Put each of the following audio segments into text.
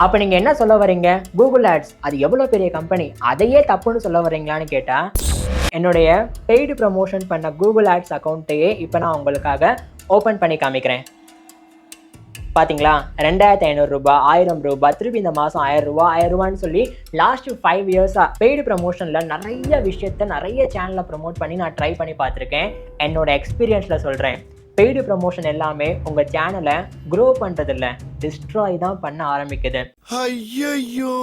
அப்ப நீங்க என்ன சொல்ல வரீங்க? கூகுள் ஆட்ஸ் அது எவ்வளவு பெரிய கம்பெனி, அதையே தப்புன்னு சொல்ல வரீங்களான்னு கேட்டா, என்னுடைய பெய்டு ப்ரமோஷன் பண்ண கூகுள் ஆட்ஸ் அக்கௌண்ட்டையே இப்போ நான் உங்களுக்காக ஓப்பன் பண்ணி காமிக்கிறேன். பார்த்தீங்களா, 2500 ரூபாய், 1000 ரூபாய், திருப்பி இந்த மாதம் 1000 ரூபாய் 1000 ரூபான்னு சொல்லி லாஸ்ட் 5 இயர்ஸாக பெய்டு ப்ரமோஷனில் நிறைய விஷயத்த நிறைய சேனலில் ப்ரமோட் பண்ணி நான் ட்ரை பண்ணி பார்த்துருக்கேன். என்னோட எக்ஸ்பீரியன்ஸில் சொல்கிறேன், பெய்டு ப்ரமோஷன் எல்லாமே உங்கள் சேனலை க்ரோ பண்ணுறதில்ல, டிஸ்ட்ராய் தான் பண்ண ஆரம்பிக்குது. ஐயோ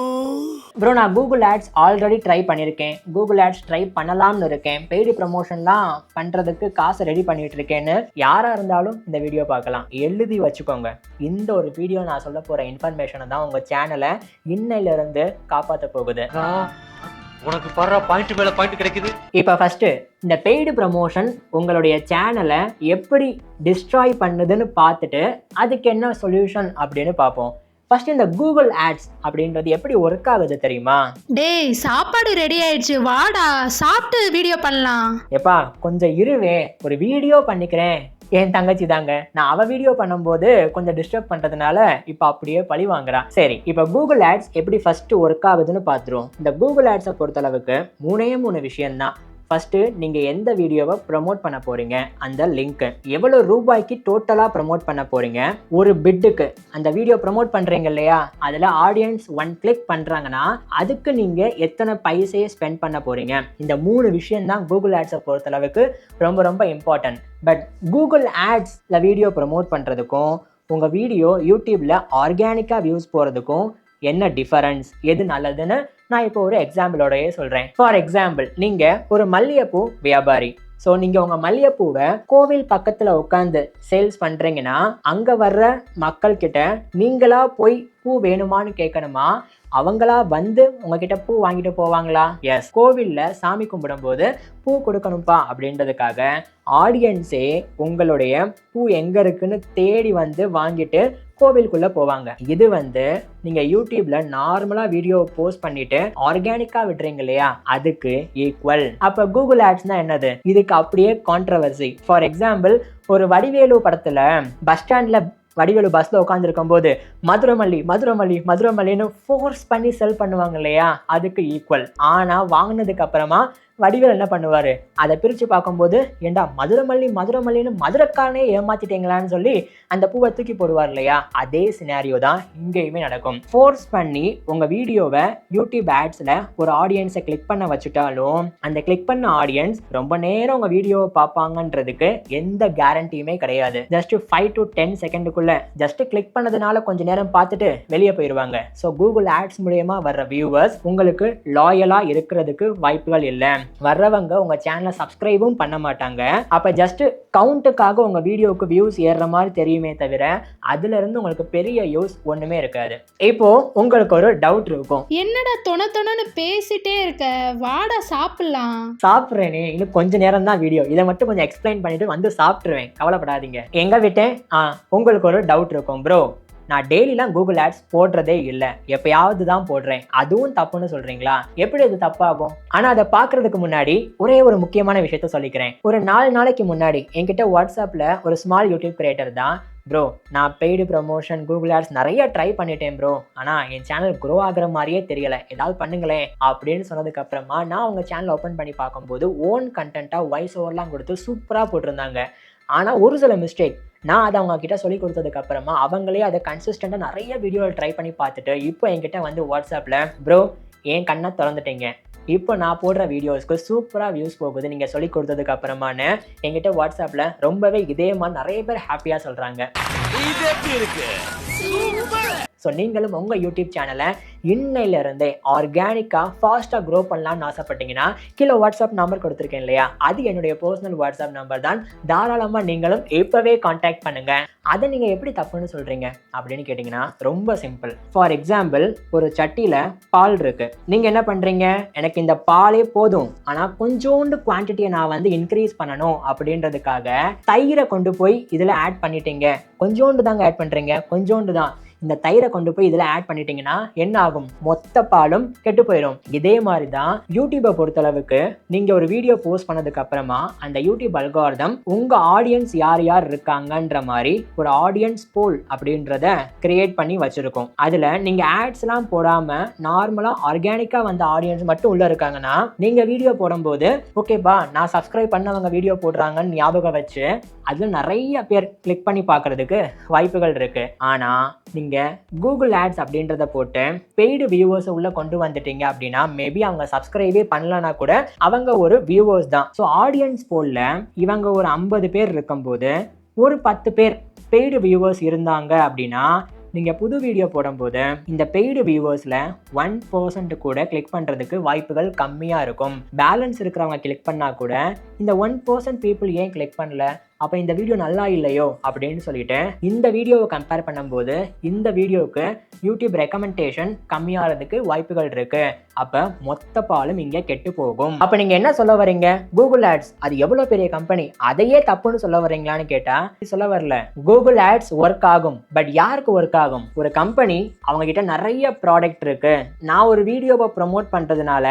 ப்ரோ, நான் கூகுள் ஆட்ஸ் ஆல்ரெடி ட்ரை பண்ணியிருக்கேன், கூகுள் ஆட்ஸ் ட்ரை பண்ணலாம்னு இருக்கேன், பெய்டு ப்ரமோஷன்லாம் பண்ணுறதுக்கு காசை ரெடி பண்ணிட்டு இருக்கேன்னு யாராக இருந்தாலும் இந்த வீடியோ பார்க்கலாம். எழுதி வச்சுக்கோங்க, இந்த ஒரு வீடியோ நான் சொல்ல போகிற இன்ஃபர்மேஷனை தான் உங்கள் சேனலை இன்னையிலிருந்து காப்பாற்ற போகுது. உனக்கு பரவ பாயிண்ட் மேல பாயிண்ட் கிடைக்குது. இப்போ ஃபர்ஸ்ட் இந்த பெய்டு ப்ரமோஷன் உங்களுடைய சேனலை எப்படி டிஸ்ட்ராய் பண்ணுதுன்னு பார்த்துட்டு அதுக்கு என்ன சொல்யூஷன் அப்படின்னு பார்ப்போம். ஃபர்ஸ்ட் இந்த கூகுள் ஆட்ஸ் அப்படின்றது எப்படி ஒர்க் ஆகுது தெரியுமா? டேய், சாப்பாடு ரெடி ஆயிடுச்சு, வாடா சாப்பிட்டு வீடியோ பண்ணலாம். எப்பா கொஞ்சம் இருவே, ஒரு வீடியோ பண்ணிக்கிறேன். என் தங்கச்சி தாங்க, நான் அவ வீடியோ பண்ணும்போது கொஞ்சம் டிஸ்டர்ப் பண்றதுனால இப்போ அப்படியே பழி வாங்குறா. சரி, இப்போ கூகுள் ஆட்ஸ் எப்படி ஃபர்ஸ்ட் ஒர்க் ஆகுதுன்னு பார்த்துருவோம். இந்த கூகுள் ஆட்ஸை பொறுத்தளவுக்கு 3 விஷயம்தான். ஃபர்ஸ்ட், நீங்க எந்த வீடியோவை ப்ரமோட் பண்ண போறீங்க, அந்த லிங்க், எவ்வளவு ரூபாய்க்கு டோட்டலா ப்ரமோட் பண்ண போறீங்க, ஒரு பிட்டுக்கு அந்த வீடியோ ப்ரமோட் பண்றீங்க இல்லையா, அதுல ஆடியன்ஸ் 1 கிளிக் பண்றாங்கன்னா அதுக்கு நீங்க எத்தனை பைசையை ஸ்பெண்ட் பண்ண போறீங்க. இந்த 3 விஷயம் தான் கூகுள் ஆட்ஸை பொறுத்தளவுக்கு ரொம்ப ரொம்ப இம்பார்ட்டன்ட். பட் கூகுள் ஆட்ஸ்ல வீடியோ ப்ரமோட் பண்றதுக்கும் உங்க வீடியோ யூடியூப்ல ஆர்கானிக்கா வியூஸ் போறதுக்கும் என்ன டிஃபரன்ஸ், எது நல்லதுன்னு நான் இப்போ ஒரு எக்ஸாம்பிளோடயே சொல்கிறேன். ஃபார் எக்ஸாம்பிள், நீங்கள் ஒரு மல்லிகைப்பூ வியாபாரி. ஸோ நீங்கள் உங்கள் மல்லிகைப்பூவை கோவில் பக்கத்தில் உட்காந்து சேல்ஸ் பண்ணுறீங்கன்னா அங்கே வர்ற மக்கள்கிட்ட நீங்களா போய் பூ வேணுமான்னு கேட்கணுமா, அவங்களா வந்து உங்ககிட்ட பூ வாங்கிட்டு போவாங்களா? எஸ், கோவிலில் சாமி கும்பிடும் போது பூ கொடுக்கணும்ப்பா அப்படின்றதுக்காக ஆடியன்ஸே உங்களுடைய பூ எங்கே இருக்குன்னு தேடி வந்து வாங்கிட்டு கோவிலுக்குள்ளே போவாங்க. இது வந்து நீங்கள் யூடியூப்ல நார்மலாக வீடியோ போஸ்ட் பண்ணிட்டு ஆர்கானிக்காக விடுறீங்க இல்லையா, அதுக்கு ஈக்குவல். அப்போ கூகுள் ஆட்ஸ்னா என்னது? இதுக்கு அப்படியே கான்ட்ரவர்சி. ஃபார் எக்ஸாம்பிள், ஒரு வடிவேலு படத்தில் பஸ் ஸ்டாண்டில் வடிவேலு பஸ்ல உட்காந்துருக்கும் போது மதுரமல்லி மதுரமல்லி மதுரமல்லின்னு ஃபோர்ஸ் பண்ணி செல் பண்ணுவாங்க இல்லையா, அதுக்கு ஈக்குவல். ஆனா வாங்கினதுக்கு அப்புறமா வடிவேல் என்ன பண்ணுவாரு, அதை பிரிச்சு பார்க்கும்போது ஏண்டா மதுரமல்லி மதுரமல்லின்னு மதுரக்காரனே ஏமாத்திட்டீங்களான்னு சொல்லி அந்த பூவை தூக்கி போடுவார் இல்லையா, அதே சினாரியோ தான் இங்கேயுமே நடக்கும். ஃபோர்ஸ் பண்ணி உங்க வீடியோவை யூடியூப் ஆட்ஸ்ல ஒரு ஆடியன்ஸை கிளிக் பண்ண வச்சுட்டாலும் அந்த கிளிக் பண்ண ஆடியன்ஸ் ரொம்ப நேரம் உங்க வீடியோவை பார்ப்பாங்கன்றதுக்கு எந்த கேரண்டியுமே கிடையாது. ஜஸ்ட் 5 to 10 செகண்டுக்குள்ள ஜஸ்ட் கிளிக் பண்ணதுனால கொஞ்ச நேரம் பார்த்துட்டு வெளியே போயிடுவாங்க. ஸோ கூகுள் ஆட்ஸ் மூலமா வர்ற வியூவர்ஸ் உங்களுக்கு லாயலா இருக்கிறதுக்கு வாய்ப்புகள் இல்லை. வர்றவங்க உங்க சேனலை சப்ஸ்கிரைபும் பண்ண மாட்டாங்க. அப்ப ஜஸ்ட் கவுண்ட்டுக்காக உங்க வீடியோக்கு வியூஸ் ஏறுற மாதிரி தெரியுமே தவிர அதுல இருந்து உங்களுக்கு பெரிய யூஸ் ஒண்ணுமே இருக்காது. இப்போ உங்களுக்கு ஒரு டவுட் இருக்கும், என்னடா தொணன்னு பேசிட்டே இருக்க, வாடா சாப்பிடலாம். சாப்பிட்றேனே, இன்னும் கொஞ்ச நேரம் தான் வீடியோ, இதை மட்டும் கொஞ்சம் எக்ஸ்பிளைன் பண்ணிட்டு வந்து சாப்பிட்டுருவேன், கவலைப்படாதீங்க. எங்க விட்டேன்? உங்களுக்கு ஒரு டவுட் இருக்கும், ப்ரோ நான் டெய்லிலாம் கூகுள் ஆட்ஸ் போடுறதே இல்லை, எப்பயாவது தான் போடுறேன், அதுவும் தப்புன்னு சொல்றீங்களா? எப்படி அது தப்பாகும்? ஆனா அதை பார்க்கறதுக்கு முன்னாடி ஒரே ஒரு முக்கியமான விஷயத்த சொல்லிக்கிறேன். ஒரு 4 நாளைக்கு முன்னாடி என்கிட்ட வாட்ஸ்அப்ல ஒரு ஸ்மால் யூடியூப் கிரியேட்டர் தான், ப்ரோ நான் பெய்டு ப்ரமோஷன் கூகுள் ஆட்ஸ் நிறைய ட்ரை பண்ணிட்டேன் ப்ரோ, ஆனால் என் சேனல் க்ரோ ஆகிற மாதிரியே தெரியல, ஏதாவது பண்ணுங்களேன் அப்படின்னு சொன்னதுக்கு அப்புறமா நான் உங்கள் சேனல் ஓப்பன் பண்ணி பார்க்கும்போது ஓன் கண்டென்ட்டாக வாய்ஸ் ஓவர்லாம் கொடுத்து சூப்பராக போட்டிருந்தாங்க. ஆனால் ஒரு சில மிஸ்டேக் நான் அதை அவங்க கிட்ட சொல்லி கொடுத்ததுக்கு அப்புறமா அவங்களே அதை கன்சிஸ்டண்டாக நிறைய வீடியோவில் ட்ரை பண்ணி பார்த்துட்டு இப்போ என்கிட்ட வந்து வாட்ஸ்அப்பில், ப்ரோ என் கண்ணை திறந்துட்டீங்க, இப்போ நான் போடுற வீடியோஸ்க்கு சூப்பராக வியூஸ் போகுது நீங்கள் சொல்லி கொடுத்ததுக்கு அப்புறமானு என்கிட்ட வாட்ஸ்அப்பில் ரொம்பவே இதே மாதிரி நிறைய பேர் ஹாப்பியாக சொல்கிறாங்க. ஸோ நீங்களும் உங்கள் யூடியூப் சேனலை இன்னையிலிருந்தே ஆர்கானிக்காக ஃபாஸ்ட்டாக க்ரோ பண்ணலாம்னு ஆசைப்பட்டீங்கன்னா கீழே வாட்ஸ்அப் நம்பர் கொடுத்துருக்கேன் இல்லையா, அது என்னுடைய பர்சனல் வாட்ஸ்அப் நம்பர் தான். தாராளமாக நீங்களும் இப்போவே காண்டாக்ட் பண்ணுங்கள். அதை நீங்கள் எப்படி தப்புன்னு சொல்கிறீங்க அப்படின்னு கேட்டிங்கன்னா ரொம்ப சிம்பிள். ஃபார் எக்ஸாம்பிள், ஒரு சட்டியில் பால் இருக்குது, நீங்கள் என்ன பண்ணுறீங்க, எனக்கு இந்த பாலே போதும் ஆனால் கொஞ்சோண்டு குவான்டிட்டியை நான் வந்து இன்க்ரீஸ் பண்ணணும் அப்படின்றதுக்காக தயிரை கொண்டு போய் இதில் ஆட் பண்ணிட்டீங்க. கொஞ்சோண்டு தாங்க ஆட் பண்ணுறீங்க, கொஞ்சோண்டு தான். இந்த தயிரை கொண்டு போய் இதில் ஆட் பண்ணிட்டீங்கன்னா என்ன ஆகும்? மொத்த பாலும் கெட்டு போயிடும். இதே மாதிரி தான் யூடியூபை பொறுத்தளவுக்கு நீங்கள் ஒரு வீடியோ போஸ்ட் பண்ணதுக்கு அப்புறமா அந்த யூடியூப் அல்காரிதம் உங்கள் ஆடியன்ஸ் யார் யார் இருக்காங்கன்ற மாதிரி ஒரு ஆடியன்ஸ் போல் அப்படின்றத கிரியேட் பண்ணி வச்சிருக்கோம். அதில் நீங்கள் ஆட்ஸ்லாம் போடாமல் நார்மலாக ஆர்கானிக்காக வந்த ஆடியன்ஸ் மட்டும் உள்ளே இருக்காங்கன்னா நீங்கள் வீடியோ போடும்போது ஓகேப்பா நான் சப்ஸ்கிரைப் பண்ணவங்க வீடியோ போடுறாங்கன்னு ஞாபகம் வச்சு அதில் நிறைய பேர் கிளிக் பண்ணி பார்க்கறதுக்கு வாய்ப்புகள் இருக்கு. ஆனால் நீங்கள் கூகுள் ஆட்ஸ் அப்படின்றத போட்டு பெய்டு வியூவர்ஸை உள்ளே கொண்டு வந்துட்டீங்க அப்படின்னா மேபி அவங்க சப்ஸ்கிரைபே பண்ணலன்னா கூட அவங்க ஒரு வியூவர்ஸ் தான். ஸோ ஆடியன்ஸ் போலில் இவங்க ஒரு 50 பேர் இருக்கும்போது ஒரு 10 பேர் பெய்டு வியூவர்ஸ் இருந்தாங்க அப்படின்னா நீங்கள் புது வீடியோ போடும்போது இந்த பெய்டு வியூவர்ஸில் 1% கூட கிளிக் பண்ணுறதுக்கு வாய்ப்புகள் கம்மியாக இருக்கும். பேலன்ஸ் இருக்கிறவங்க கிளிக் பண்ணால் கூட இந்த 1% பீப்புள் ஏன் கிளிக் பண்ணல, அப்போ இந்த வீடியோ நல்லா இல்லையோ அப்படின்னு சொல்லிட்டு இந்த வீடியோவை கம்பேர் பண்ணும்போது இந்த வீடியோவுக்கு யூடியூப் ரெக்கமெண்டேஷன் கம்மியாகிறதுக்கு வாய்ப்புகள் இருக்கு. அப்போ மொத்த பாலும் இங்கே கெட்டு போகும். அப்போ நீங்கள் என்ன சொல்ல வரீங்க? கூகுள் ஆட்ஸ் அது எவ்வளோ பெரிய கம்பெனி, அதையே தப்புன்னு சொல்ல வரீங்களான்னு கேட்டால் சொல்ல வரல. கூகுள் ஆட்ஸ் ஒர்க் ஆகும். பட் யாருக்கு ஒர்க் ஆகும்? ஒரு கம்பெனி அவங்க கிட்ட நிறைய ப்ராடக்ட் இருக்கு, நான் ஒரு வீடியோவை ப்ரமோட் பண்ணுறதுனால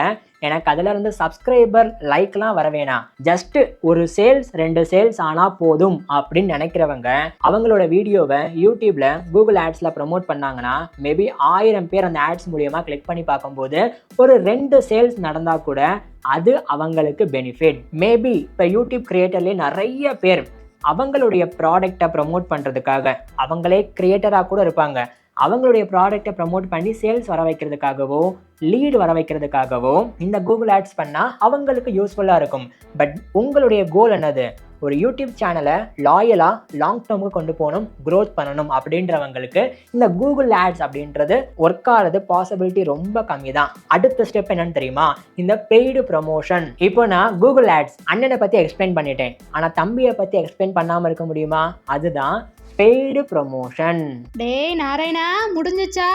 எனக்கு அதில் இருந்து சப்ஸ்கிரைபர் லைக்லாம் வர வேணாம், ஜஸ்ட் ஒரு சேல்ஸ் 2 சேல்ஸ் ஆனால் போதும் அப்படின்னு நினைக்கிறவங்க அவங்களோட வீடியோவை யூடியூப்ல கூகுள் ஆட்ஸில் ப்ரமோட் பண்ணாங்கன்னா மேபி 1000 பேர் அந்த ஆட்ஸ் மூலியமாக கிளிக் பண்ணி பார்க்கும்போது ஒரு 2 சேல்ஸ் நடந்தால் கூட அது அவங்களுக்கு பெனிஃபிட். மேபி இப்போ யூடியூப் கிரியேட்டர்லேயே நிறைய பேர் அவங்களுடைய ப்ராடக்டை ப்ரமோட் பண்ணுறதுக்காக அவங்களே கிரியேட்டராக கூட இருப்பாங்க, அவங்களுடைய ப்ராடக்டை ப்ரமோட் பண்ணி சேல்ஸ் வர வைக்கிறதுக்காகவோ லீடு வர வைக்கிறதுக்காகவோ இந்த கூகுள் ஆட்ஸ் பண்ணால் அவங்களுக்கு யூஸ்ஃபுல்லாக இருக்கும். பட் உங்களுடைய கோல் என்னது? ஒரு யூடியூப் சேனலை லாயலாக லாங் டேர்முக்கு கொண்டு போகணும், க்ரோத் பண்ணணும் அப்படின்றவங்களுக்கு இந்த கூகுள் ஆட்ஸ் அப்படின்றது ஒர்க் ஆகிறது பாசிபிலிட்டி ரொம்ப கம்மி தான். அடுத்த ஸ்டெப் என்னன்னு தெரியுமா? இந்த பெய்டு ப்ரமோஷன். இப்போ நான் கூகுள் ஆட்ஸ் அண்ணனை பற்றி எக்ஸ்பிளைன் பண்ணிட்டேன், ஆனால் தம்பியை பற்றி எக்ஸ்பிளைன் பண்ணாமல் இருக்க முடியுமா? அதுதான் பெய்டு ப்ரமோஷன். டேய் நாராயணா, முடிஞ்சிச்சா?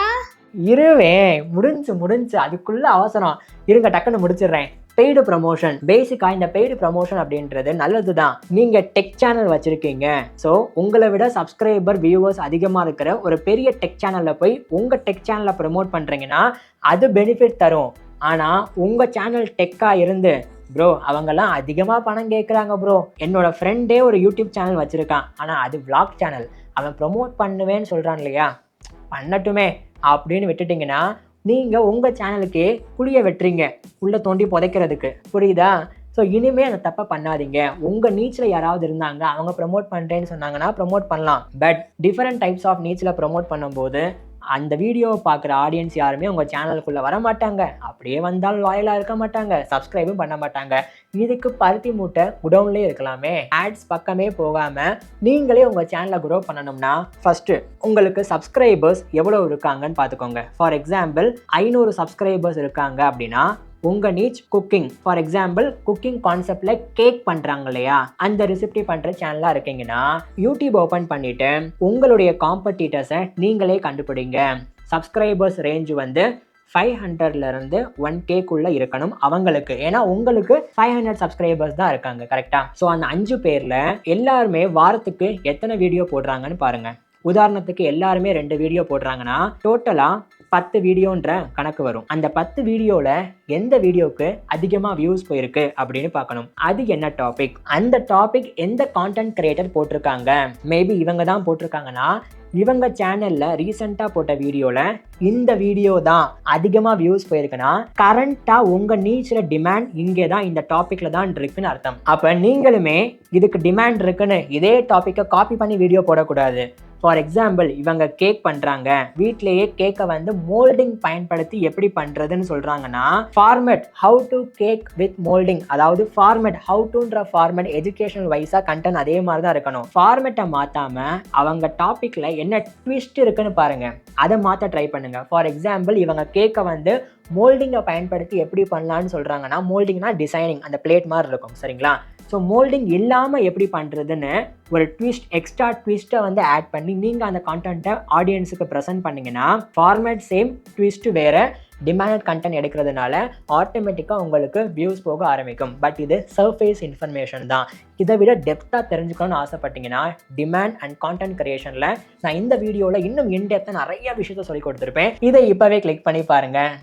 முடிஞ்சு அதுக்குள்ள அவசரம் இருங்க, டக்குன்னு முடிச்சிடுறேன். பெய்டு ப்ரமோஷன் பேசிக்கா இந்த பெய்டு ப்ரமோஷன் அப்படின்றது நல்லது தான். நீங்க டெக் சேனல் வச்சிருக்கீங்க, ஸோ உங்களை விட சப்ஸ்கிரைபர் வியூவர்ஸ் அதிகமாக இருக்கிற ஒரு பெரிய டெக் சேனலில் போய் உங்க டெக் சேனலை ப்ரமோட் பண்றீங்கன்னா அது பெனிஃபிட் தரும். ஆனால் உங்க சேனல் டெக்காக இருந்து ப்ரோ அவங்கெல்லாம் அதிகமாக பணம் கேட்குறாங்க ப்ரோ, என்னோட ஃப்ரெண்டே ஒரு யூடியூப் சேனல் வச்சுருக்கான் ஆனால் அது விளாக் சேனல், அவன் ப்ரொமோட் பண்ணுவேன்னு சொல்கிறான் இல்லையா, பண்ணட்டுமே அப்படின்னு விட்டுட்டிங்கன்னா நீங்கள் உங்கள் சேனலுக்கே குழியை வெட்டுறீங்க உள்ளே தோண்டி புதைக்கிறதுக்கு. புரியுதா? ஸோ இனிமேல் அந்த தப்பை பண்ணாதீங்க. உங்கள் நீச்சில் யாராவது இருந்தாங்க அவங்க ப்ரமோட் பண்ணுறேன்னு சொன்னாங்கன்னா ப்ரமோட் பண்ணலாம். பட் டிஃப்ரெண்ட் டைப்ஸ் ஆஃப் நீச்சில் ப்ரமோட் பண்ணும்போது அந்த வீடியோவை பார்க்குற ஆடியன்ஸ் யாருமே உங்கள் சேனலுக்குள்ளே வர மாட்டாங்க, அப்படியே வந்தாலும் லாயலாக இருக்க மாட்டாங்க, சப்ஸ்கிரைபும் பண்ண மாட்டாங்க. இதுக்கு பருத்தி மூட்டை குடவுன்லேயே இருக்கலாமே. ஆட்ஸ் பக்கமே போகாமல் நீங்களே உங்கள் சேனலை க்ரோ பண்ணணும்னா ஃபஸ்ட்டு உங்களுக்கு சப்ஸ்கிரைபர்ஸ் எவ்வளோ இருக்காங்கன்னு பார்த்துக்கோங்க. ஃபார் எக்ஸாம்பிள் 500 சப்ஸ்கிரைபர்ஸ் இருக்காங்க அப்படின்னா உங்கள் நீச் குக்கிங், ஃபார் எக்ஸாம்பிள் குக்கிங் கான்செப்டில் கேக் பண்ணுறாங்க இல்லையா, அந்த ரெசிபி பண்ணுற சேனலாக இருக்கீங்கன்னா யூடியூப் ஓப்பன் பண்ணிவிட்டு உங்களுடைய காம்படிட்டர்ஸை நீங்களே கண்டுபிடிங்க. சப்ஸ்கிரைபர்ஸ் ரேஞ்ச் வந்து 500லேருந்து 1Kக்குள்ளே இருக்கணும் அவங்களுக்கு. ஏன்னா உங்களுக்கு 500 சப்ஸ்கிரைபர்ஸ் தான் இருக்காங்க, கரெக்டாக? ஸோ அந்த 5 பேரில் எல்லாருமே வாரத்துக்கு எத்தனை வீடியோ போடுறாங்கன்னு பாருங்கள். உதாரணத்துக்கு எல்லாருமே 2 வீடியோ போடுறாங்கன்னா டோட்டலாக 10 வீடியோன்ற கணக்கு வரும். அந்த 10 வீடியோவில் எந்த வீடியோவுக்கு அதிகமாக வியூஸ் போயிருக்கு அப்படின்னு பார்க்கணும். அது என்ன டாபிக், அந்த டாபிக் எந்த கான்டென்ட் கிரியேட்டர் போட்டிருக்காங்க. மேபி இவங்க தான் போட்டிருக்காங்கன்னா இவங்க சேனலில் ரீசெண்டாக போட்ட வீடியோவில் இந்த வீடியோ தான் அதிகமாக வியூஸ் போயிருக்குன்னா கரண்ட்டாக உங்கள் நீச்சில் டிமாண்ட் இங்கே தான் இந்த டாப்பிக்கில் தான் இருக்குன்னு அர்த்தம். அப்போ நீங்களுமே இதுக்கு டிமாண்ட் இருக்குன்னு இதே டாப்பிக்கை காப்பி பண்ணி வீடியோ போடக்கூடாது. ஃபார் எக்ஸாம்பிள் இவங்க கேக் பண்ணுறாங்க, வீட்டிலேயே கேக்கை வந்து மோல்டிங் பயன்படுத்தி எப்படி பண்ணுறதுன்னு சொல்கிறாங்கன்னா format how to cake with moulding, அதாவது ஃபார்மேட் ஹவு டுன்ற ஃபார்மேட் எஜுகேஷனல் வைஸாக கண்டென்ட் அதே மாதிரி தான் இருக்கணும். ஃபார்மேட்டை மாற்றாமல் அவங்க டாப்பிக்கில் என்ன ட்விஸ்ட் இருக்குன்னு பாருங்கள், அதை மாற்ற ட்ரை பண்ணுங்க. ஃபார் எக்ஸாம்பிள் இவங்க கேக்கை வந்து மோல்டிங்கை பயன்படுத்தி எப்படி பண்ணலான்னு சொல்கிறாங்கன்னா மோல்டிங்னா டிசைனிங், அந்த பிளேட் மாதிரி இருக்கும் சரிங்களா, ஸோ மோல்டிங் இல்லாமல் எப்படி பண்ணுறதுன்னு ஒரு எக்ஸ்ட்ரா ட்விஸ்ட்டை வந்து ஆட் பண்ணி நீங்கள் அந்த கான்டென்ட்டை ஆடியன்ஸுக்கு ப்ரெசென்ட் பண்ணிங்கன்னா ஃபார்மேட் சேம், ட்விஸ்ட்டு வேறு, டிமாண்டட் கண்டென்ட் எடுக்கிறதுனால ஆட்டோமேட்டிக்காக உங்களுக்கு வியூஸ் போக ஆரம்பிக்கும். பட் இது சர்ஃபேஸ் இன்ஃபர்மேஷன் தான். இதை விட டெப்த்தாக தெரிஞ்சுக்கணும்னு ஆசைப்பட்டீங்கன்னா டிமாண்ட் அண்ட் கான்டென்ட் கிரியேஷனில் நான் இந்த வீடியோவில் இன்னும் இன்டெப்த்தாக நிறைய விஷயத்த சொல்லி கொடுத்துருப்பேன். இதை இப்போவே கிளிக் பண்ணி பாருங்கள்.